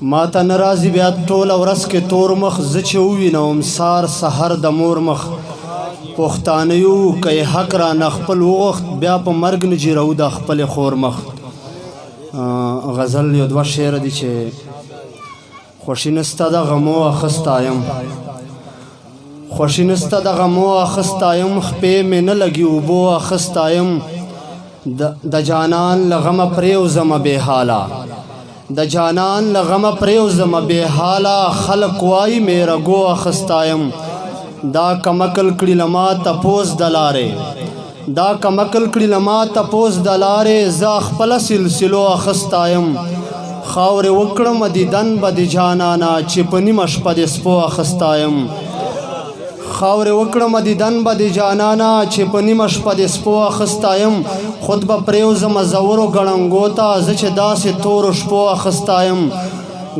ما ته ناراضي بیا ټوله ورځ کې تور مخ زه چې ووینم سار سحر د مور مخ پښتانه یو که یې حق رانه خپل وغوښت بیا په مرګ نه جیرو د خپلې خور مخ. غزل یو دوه شعره دي چې خوښي نسته د غمو اخستا یم، خوښي نسته د غمو اخستا یم، خپې مې نه لګي اوبو اخستا یم، د جانان له غمه پرېوځمه بې حاله، د جانان له غمه پرېوځمه بې حاله، خلق وایي مې رګو اخستا یم، دا کمکل کړي له ما تپوس د لارې، دا کمکل کړي له ما تپوس د لارې، زه خپله سلسلو اخستا یم، خاورې وکړم دیدن به د جانانه چې په نیمه شپه د سپو اخستا یم، خاورې وکړم دیدن به د جانانه چې په نیمه شپه د سپو اخستا یم، خود به پرېوځمه زورو ګړنګو ته زه چې داسې تورو شپو اخستا یم،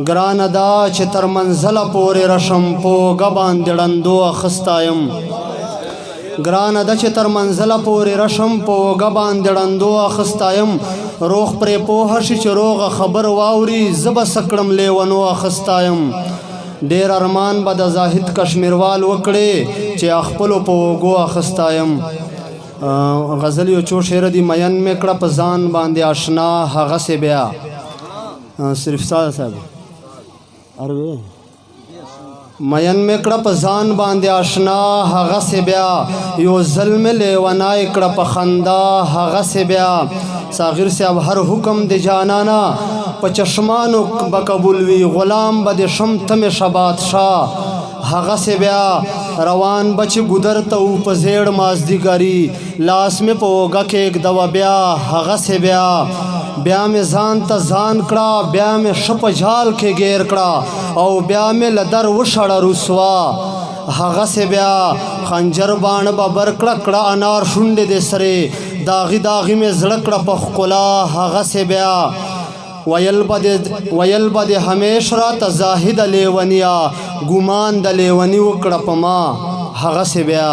ګرانه ده چې تر منزله پورې رشم په اوږه باندې ړندو اخستا یم، ګرانه ده چې تر منزله پورې رشم په اوږه باندې ړندو اخستا یم، روغ پرې پوهه شي چې روغه خبر واوري زه به څه کړم لیونو اخستا یم، ډېر ارمان به د زاهد کشمیروال وکړې چې خپلو په اوږو اخستا یم. غزل یو څو شعره دي. مین مې کړه په ځان باندې اشنا هغسې بیا صرف ساده صاحب عربي مین مې کړه په ځان باندې اشنا هغسې بیا، یو ځل مې لیونی کړه په خندا هغسې بیا، ساغر صاحب هر حکم د جانانا په چشمانو به قبول وي، غلام به د شم تمې شه بادشاه هغسې بیا، روان به چې ګودر ته و په زیړ مازدیګري، لاس مې په اوږه کېږدوه بیا هغسې بیا، بیا مې ځان ته ځان کړه، بیا مې ښه په جال کې ګیر کړه، او بیا مې له در وشړه رسوا هغسې بیا، خنجر باڼه به بر کړه کړه انار شونډې دې سرې، داغي داغي مې زړه کړه په ښکلا هغسې بیا، ویل به دې همیش راته زاهده لیونیه، ګمان د لیوني وکړه په ما هغسې بیا.